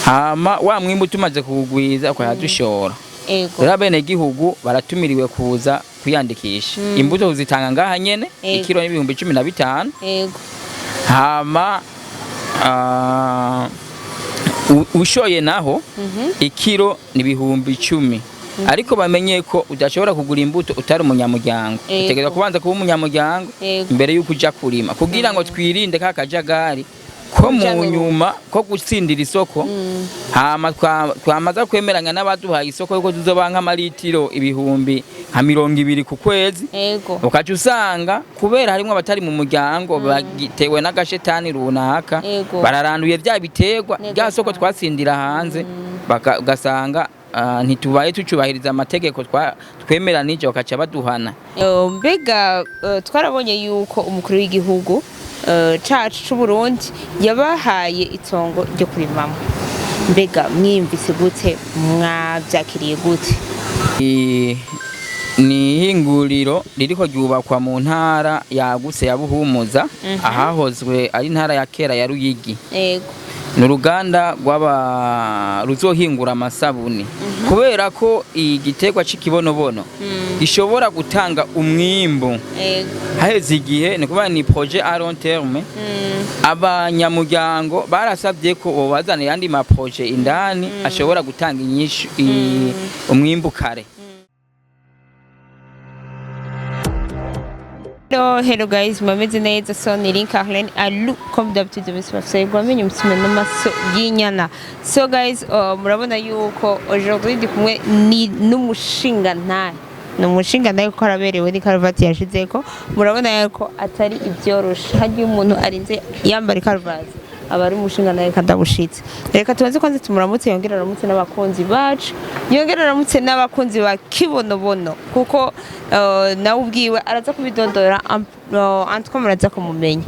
hama wa mwimbu tumaze kuwugwiza ukayadushora. Rero bene gihugu baratumiriwe kuza kwiyandikisha. Imbuto uzitanga ngaha nyene ikiro n'ibihumbi 15. Hama ushoye naho ikiro n'ibihumbi 10. Ariko bamenye ko udashobora kugura imbuto utari umunyamuryango. Utegereza kubanza kuba umunyamuryango imbere yuko uja kurima kugira ngo twirinde kakajagari ko mu nyuma ko gutsindira isoko. Hama twamaza kwemeranya n'abaduhaye isoko yuko tuzobanka amaritiro ibihumbi nka 200 ku kwezi. Ukaca usanga kubera harimo abatari mu muryango bagitewe n'agashetani runaka bararanduye bya biterwa bya soko twatsindira hanze ugasanga ntitubaye tucubahiriza amategeko twemeranije bakaca baduhana. Mbega twarabonye yuko umukuru w'igihugu cacu c'u Burundi yabahaye itongo ryo kurimamo. Mbega mwimvise gute, mwavyakiriye gute? Ni ihinguriro ririko ryubakwa mu ntara yagutse ya Buhumuza ahahozwe ari ntara ya kera ya Ruyigi. N'uruganda ruzohingura amasabuni kubera ko igiterwa c'ikibonobono gishobora gutanga umwimbu haheze igihe. Ni kuba ni projet à long terme. Abanyamuryango barasabye ko bobazana yandi ma projet indani ashobora gutanga inyishu umwimbu kare. Hello guys, mameze neza so ni Link Arlene Alu comme d'habitude monsieur gwamenye umutsime n'amaso y'inyana. So guys, murabona yuko aujourd'hui ndi kumwe ni n'umushinga ntaye. N'umushinga ntaye ko araberewe ni karuvati yashizeko. Murabona yuko atari ibyoroshe. Hagiye umuntu arinze yambara karuvati abari umushinga naye kadabushitse. Reka tubanze kwanze tumuramutse yongera aramutse n'abakunzi bacu. Yongera aramutse n'abakunzi ba Kibonobono kuko nawe ubwiwe araza kubidondora antiko muraza kumumenya.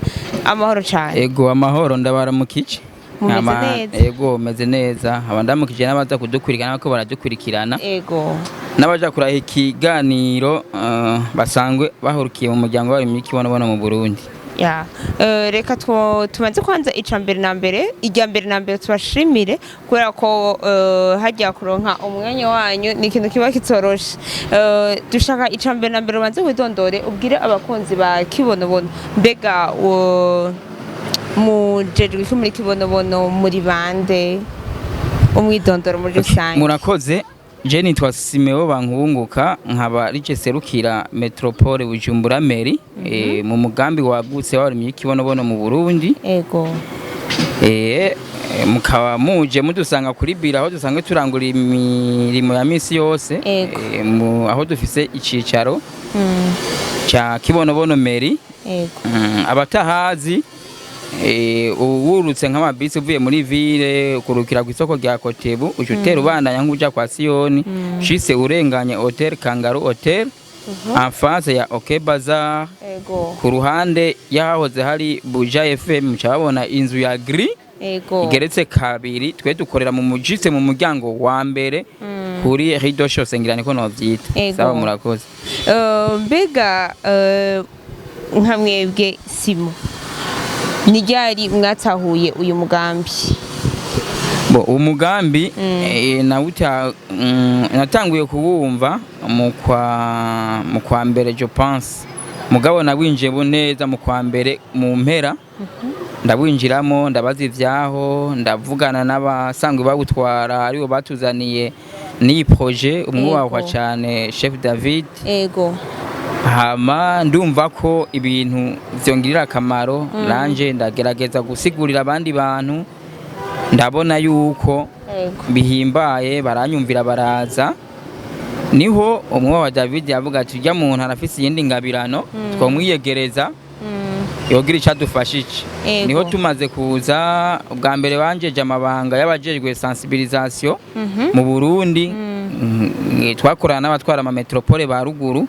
Amahoro cyane. Ego amahoro ndabaramukije. Mumeze neza. Ego meze neza. Abandamukije n'abaza kudukurikirana ko baradukurikirana. Ego. N'abaja kuraha ikiganiro basangwe bahurukiye mu muryango w'abimyi Kibonobono mu Burundi. Ya reka tumanze kwanza icambere na mbere tubashimire kubera ko hajya kuronka umwanya wanyu ni ikintu kiba kitoroshe. Dushaka icambere na mbere banze kwidondore ubwire abakunzi ba Kibonobono. Mbega mujejwe ko muri Kibonobono muri bande umwidondoro muri rusange. Murakoze. Je nitwa Simeo Bankubunguka nkaba rije serukira Metropole Bujumbura Meri mu mugambi wagutse w'abimyi Kibonobono mu Burundi. Ego. Mukaba muje mudusanga kuri bira aho dusanzwe turangura imirimo ya misi yose aho dufise icicaro ca Kibonobono Meri. Abatahazi uwurutse nk'amabisi uvuye muri ville kurukira ku isoko rya Kotebu ujutera ubandanya nk'uja kwa Sioni shise urenganye Hotel Kangaroo Hotel en face ya OK Bazaar. Ku ruhande yahoze hari Buja FM cyabona inzu ya Gris igeretse kabiri twe dukorera mu mujise mu muryango wa mbere kuri Rido Show sengirane ko novyita. Saba murakoze. Mbega nka mwebwe Simo nijari mwatahuye uyu mugambi? Umugambi natanguye kuwumva mu kwa mbere je pense mugabo nawinjiye neza mu kwa mbere mu mpera ndabwinjiramo ndabaza ivyaho ndavugana n'abasangwe bagutwara aribo batuzaniye ni projet umwubahwa cyane Chef David. Hama ndumva ko ibintu vyongirira akamaro nanje ndagerageza gusigurira abandi bantu ndabona yuko bihimbaye baranyumvira baraza. Niho umwe wa David yavuga ati ujya muntu arafise yindi ngabirano twomwiyegereza yogira icadufashije. Niho tumaze kuza ubwa mbere banjeje amabanga y'abajejwe sensibilisation mu Burundi. Twakorana n'abatwara ama metropole ba ruguru.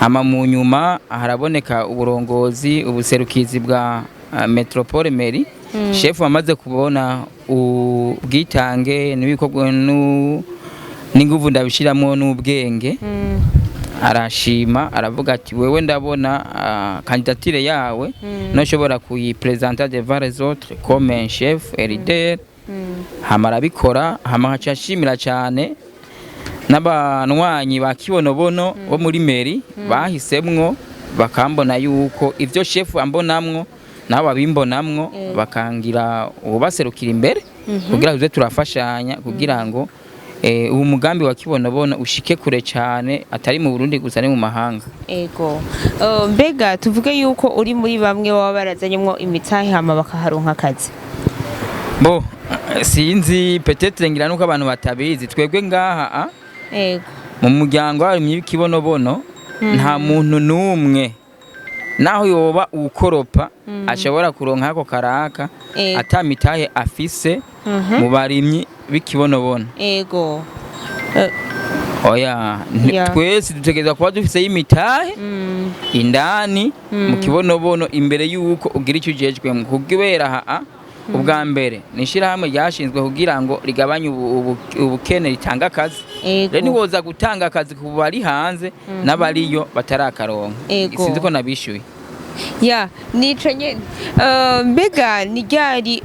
Hama mu nyuma haraboneka uburongozi ubuserukizi bwa Metropole Meri. Chef wamaze kubona ubwitange n'ibikogwe n'inguvu ndabishiramo n'ubwenge arashima aravuga ati wewe ndabona candidature yawe no shobora kuyipresenter devant les autres comme un chef leader hama arabikora, hama nkaca nshimira cyane n'abanywanyi ba Kibonobono bo muri meri bahisemwo bakambona yuko ivyo chef ambonamwo nabo babimbonamwo bakangira ubaserukira imbere kugira tuze turafashanya kugira ngo uwo mugambi wa Kibonobono ushike kure cyane atari mu Burundi gusa ne mu mahanga. Ego mbega tuvuge yuko uri muri bamwe baba barazanyemo imitahe hama bakaharonka akazi. Bo sinzi peut-être ngira nuko abantu batabizi twebwe ngaha ego mu muryango wa Kibonobono nta muntu numwe naho yoba ukoropa ashobora kuronka ako karaka atamitahe afise mu barimyi b'ikibonobono. Ego oya twese dutegereza kuba dufise y'imitahe indani mu kibonobono imbere yuko ugira icyo ujejwe mu kugibera ubwa mbere nishirahamwe ryashinzwe kugira ngo rigabanye ubukene ritanga akazi. Rero niwoza gutanga akazi ku bari hanze n'abariyo batarakaronka. Sinzi ko nabishuye. Ya nicenye mbega nijyari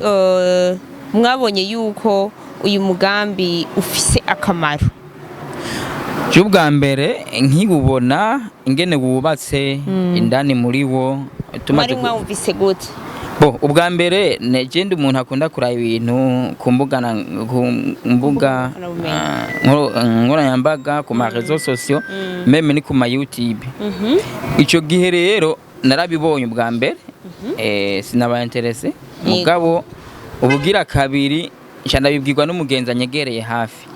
mwabonye yuko uyu mugambi ufise akamaro. Ubwa mbere nkibubona ingene wubatse indani muri wo tumaze mwumvise gute. Bo ubwa mbere negende umuntu akunda kuraba ibintu ku mbuga nkoranyambaga ku ma réseaux sociaux meme ni ku ma YouTube. Ico gihe rero narabibonye ubwa mbere sinaba interesse mugabo ubugira kabiri ncandabibwirwa n'umugenzi anyegereye hafi.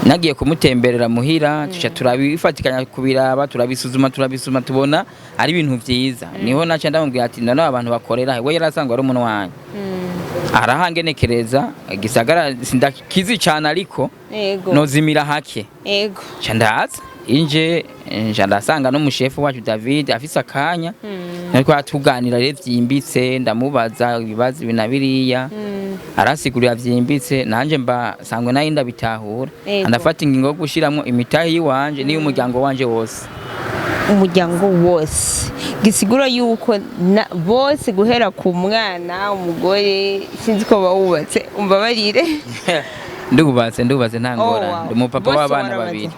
Nagiye kumutemberera muhira tuca turabifatikanya kubiraba turabisuzuma tubona ari ibintu vyiza. Niho naca ndamubwira ati ndano abantu bakorera we yarasangwa ari umuntu wanyu arahangenekereza gisagara sindakizi cyane ariko nozimira hake candaza inje ndasanga no mushefu wacu David afise akanya ariko atuganira rero vyimbitse ndamubaza ibibazo binabiriya arasigurira vyimbitse nanje mba sangwe nayo ndabitahura andafata ingingo yo gushiramwo imitahe yiwanje niyo umuryango wanje wose. Umuryango wose gisigura yuko bose guhera ku mwana umugore sinzi ko bawubatse umva barire ndubatse ntangora ndumupapa w'abana babiri.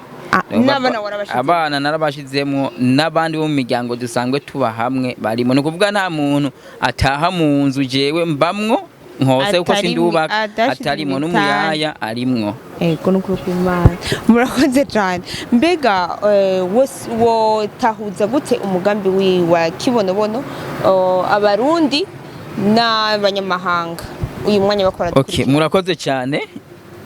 Abana narabashizemo n'abandi bo mu miryango dusangwe tuba hamwe barimo no kuvuga nta muntu ataha mu nzu jewe mbamwo nkose uko sindubaka atarimo n'umuyaya arimwo. Ego nukuri kw'Imana murakoze cyane. Mbega wo tahuza gute umugambi wa Kibonobono abarundi n'abanyamahanga uyu mwanya bakora. Okay murakoze cyane.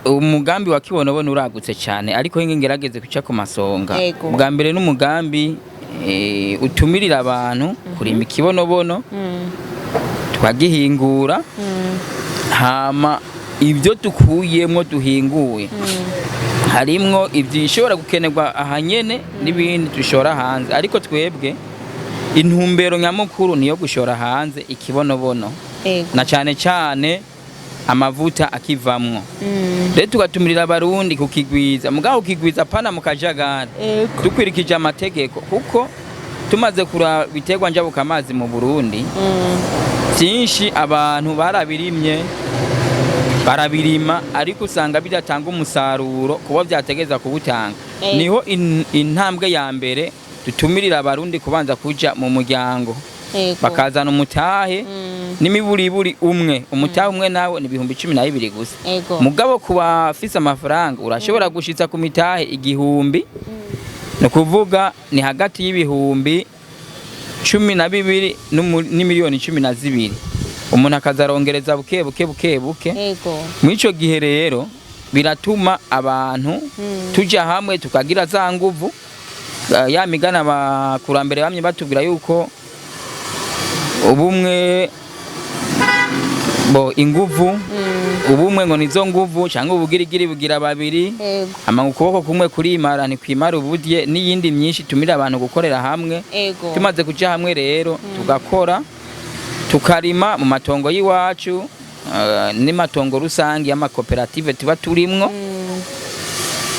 Umugambi wa Kibonobono uragutse cyane ariko ngerageze kuca ku masonga. Bwa mbere n'umugambi utumirira abantu kurima Kibonobono twagihingura hama ibyo tukuyemo duhinguye harimwo ibyishobora gukenerwa ahanyene n'ibindi dushora hanze ariko twebwe intumbero nyamukuru niyo gushora hanze Ikibonobono na cyane amavuta akivamwo. Rero tugatumirira abarundi kukigwiza mugabo ukigwiza pana mu kajagari dukwirikije amategeko kuko tumaze kura biterwa njabuka amazi mu Burundi byinshi abantu barabirima ariko usanga bidatanga umusaruro kuba byategeza kubutanga. Niho intambwe ya mbere dutumirira abarundi kubanza kuja mu muryango bakazana umutahe n'imiburiburi umwe umutahe umwe nawe ni 12,000 gusa. Mugabo kuba afise amafaranga urashobora gushitsa ku mitahe 1,000 no kuvuga ni hagati y'ibihumbi 12 n'imiliyoni 12 umuntu akazarongereza buke mwico gihe rero biratuma abantu tuja hamwe tukagira za nguvu ya migana bakurambere bamye batubwira yuko ubumwe inguvu ubumwe ngo nizo nguvu cyangwa ubugirigiri bugira babiri ama ukuboko kumwe kuri imara ni kwimara ubudye n'iyindi myinshi tumira abantu gukorera hamwe. Tumaze kuja hamwe rero tugakora tukarima mu matongo yiwacu ni matongo rusangi y'amakoperative tuba turimwo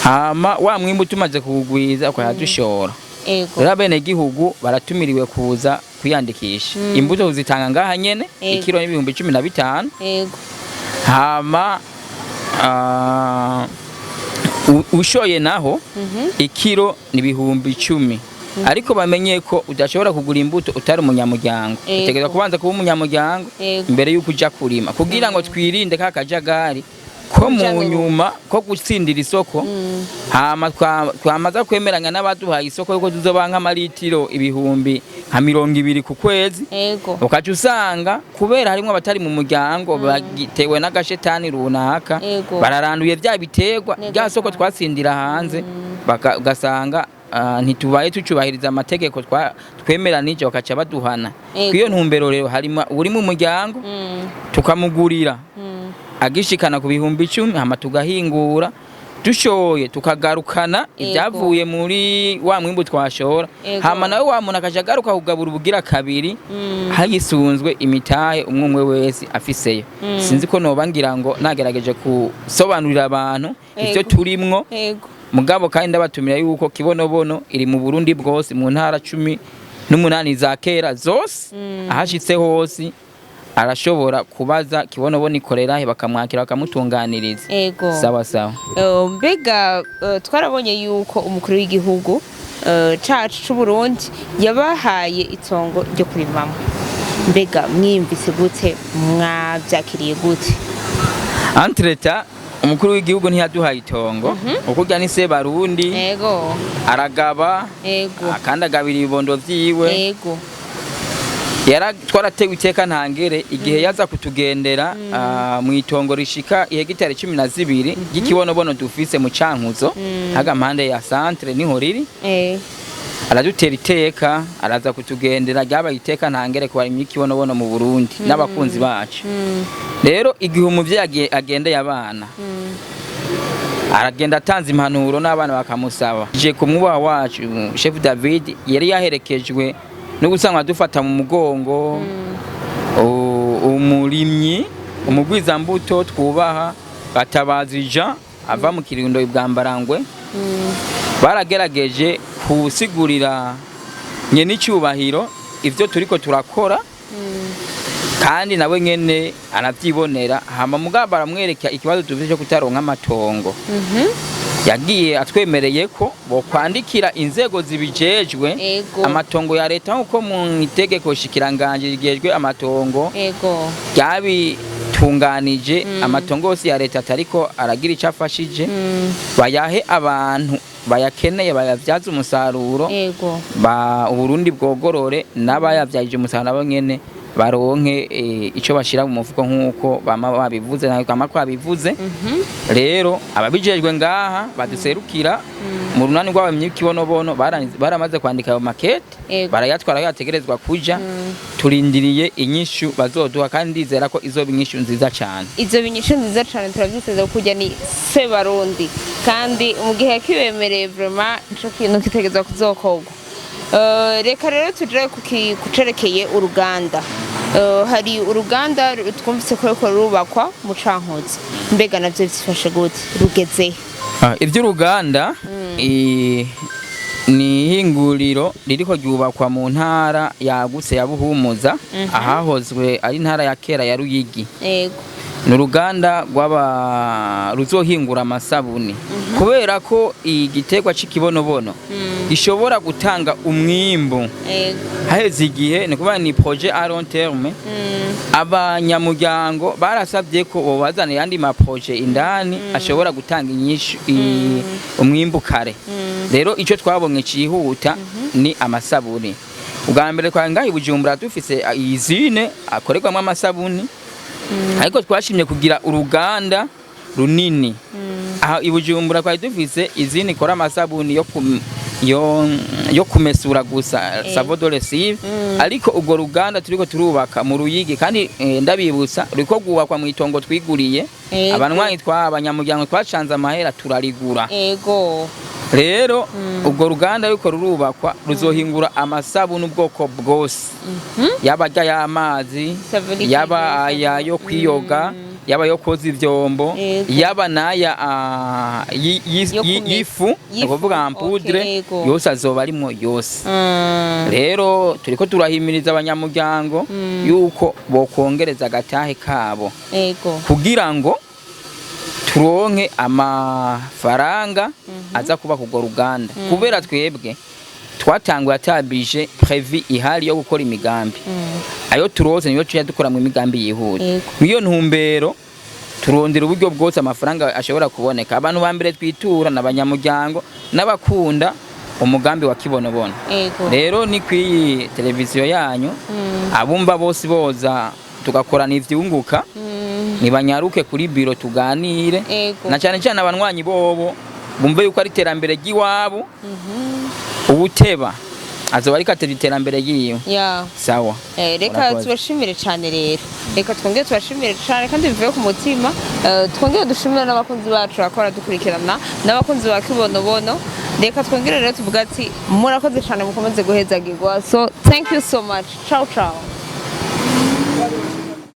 hama wa mwimbu tumaze kugwiza kwa dushora. Rero bene gihugu baratumiriwe kuza kwiyandikisha imbuto uzitanga ngaha nyene ikiro n'ibihumbi 15 hama ushoye naho ikiro ni ibihumbi 10 ariko bamenye ko udashobora kugura imbuto utari umunyamuryango utegerezwa kubanza kuba umunyamuryango imbere y'uko uja kurima kugira ngo twirinde ka kajagari ko mu nyuma ko gutsindira isoko hama twamaza kwemeranya n'abaduhaye isoko yuko tuzobanka amaritiro ibihumbi nka 200 ku kwezi ukaca usanga kubera harimo abatari mu muryango bagitewe n'agashetani runaka bararanduye bya biterwa bya soko twatsindira hanze ugasanga ntitubaye tucubahiriza amategeko twemeranije bakaca baduhana kwiyo ntumbero rero harimo uri mu muryango tukamugurira agishikana ku bihumbi 10 hama tugahingura dushoye tukagarukana ibyavuye muri wa mwimbu twashora hama nawe wa muntu akajagaruka kugabura ubugira kabiri hagisunzwe imitahe umwe wese afiseyo sinzi ko nobangira ngo nagerageje kusobanurira abantu ivyo turimwo mugabo kandi ndabatumira yuko kibonobono iri mu Burundi bwose mu ntara 18 za kera zose ahashitse hose arashobora kubaza kibonobono ikorera he bakamwakira bakamutunganiriza sawa sawa. Mbega twarabonye yuko umukuru w'igihugu cacu c'u Burundi yabahaye itongo ryo kurimamo, mbega mwimvise gute, mwavyakiriye gute? Entreta umukuru w'igihugu ntiyaduhaye itongo ukurya ni se Barundi aragaba kandi agabira ibibondo vyiwe twaratewe iteka ntangere igihe yaza kutugendera mu itongo rishika ihegitari 12 ry'ikibonobono dufise mu Cankuzo haga mpande ya centre niho riri aradutera iteka araza kutugendera ryabaye iteka ntangere ku bari mu kibonobono mu Burundi n'abakunzi bacu. Rero igihe umuvyeyi agendeye abana aragenda atanze impanuro n'abana bakamusaba je kumwubaha wacu Chef David yari yaherekejwe no gusanga dufata mu mugongo umurimyi umugwiza mbuto twubaha Gatabazi Jean ava mu Kirundo ibwambarangwe baragerageje kusigurira nye n'icyubahiro ivyo turiko turakora kandi nawe nyene aravyibonera hama mugaba baramwereka ikibazo dufite cyo kutaronka amatongo yagiye atwemereye ko bo kwandikira inzego zibijejwe amatongo ya leta uko mu itegeko shikiranganje rigejwe amatongo yabitunganije amatongo yose ya leta atariko aragira icafashije bayahe abantu bayakeneye bayavyaza umusaruro Uburundi bwogorore n'abayavyaje umusaruro nabo nyene baronke ico bashira mu mufuko nkuko bama babivuze nakama kwabivuze. Rero ababijejwe ngaha baduserukira mu runani rw'abamye kibonobono baramaze kwandika ayo makete barayatwara yategerezwa kuja turindiriye inyishu bazoduha kandi ndizera ko izo binyishu nziza cyane. Izo binyishu nziza cyane turavyiteze kujya ni se Barundi kandi mu gihe kibemereye vraiment ico kintu kitegezwa kuzokorwa. Reka rero tujye kucerekeye uruganda. Hari uruganda twumvise ko rubakwa mu Cankuzo, mbega navyo bifashe gute, rugeze ivy'uruganda ni hinguriro ririko ryubakwa mu ntara yagutse ya Buhumuza ahahozwe ari ntara ya kera ya Ruyigi. N'uruganda ruzohingura amasabuni kubera ko igiterwa c'ikibonobono gishobora gutanga umwimbo haheze igihe ni kuba ni projet à long terme. Abanyamuryango barasabye ko bobazana yandi ma projet indani ashobora gutanga inyishu umwimbo kare. Rero ico twabonye cihuta ni amasabuni. Ubwa mbere kwa ngahi Bujumbura dufise izine akorerwamo amasabuni ariko twashimye kugira uruganda runini aha ibujumbura kwa dufise izini ikora amasabuni yo kumesura gusa savodolesive ariko ubwo ruganda turiko turubaka mu Ruyigi kandi ndabibutsa riko gubakwa mu itongo twiguriye abanwanyi abanyamuryango twacanze amahera turarigura. Rero ubwo ruganda yuko rurubakwa ruzohingura amasabuni ubwoko bwose yaba y'amazi yaba yo kwiyoga yaba yo koza ivyombo yaba naya yifu ukuvuga ampudre yose azoba arimwo yose. Rero turiko turahimiriza abanyamuryango yuko bokongereza agatahe kabo kugira ngo turonke amafaranga aza kuba kugwa ruganda, kubera twebwe twatanguye atabije previ ihari yo gukora imigambi ayo turoze niyo tuya dukora mu imigambi yihuta. Niyo ntumbero turondera uburyo bwose amafaranga ashobora kuboneka. Abantu ba mbere twitura n'abanyamuryango n'abakunda umugambi wa Kibonobono. Rero ni kwiyi televiziyo yanyu abumva bose boza tugakorana ivyunguka nibanyaruke kuri biro tuganire na cyane cyane abanwanyi bobo bumve yuko ari terambere giwabo ubuteba azoba ari katera iterambere yiyo. Sawa, reka tubashimire cyane rero, reka twongere tubashimire cyane kandi bivuye ku mutima. Twongere dushimire n'abakunzi bacu bakora dukurikirana n'abakunzi ba Kibonobono. Reka twongere rero tuvuga ati murakoze cyane, mukomeze guhezagirwa. So thank you so much. Ciao ciao.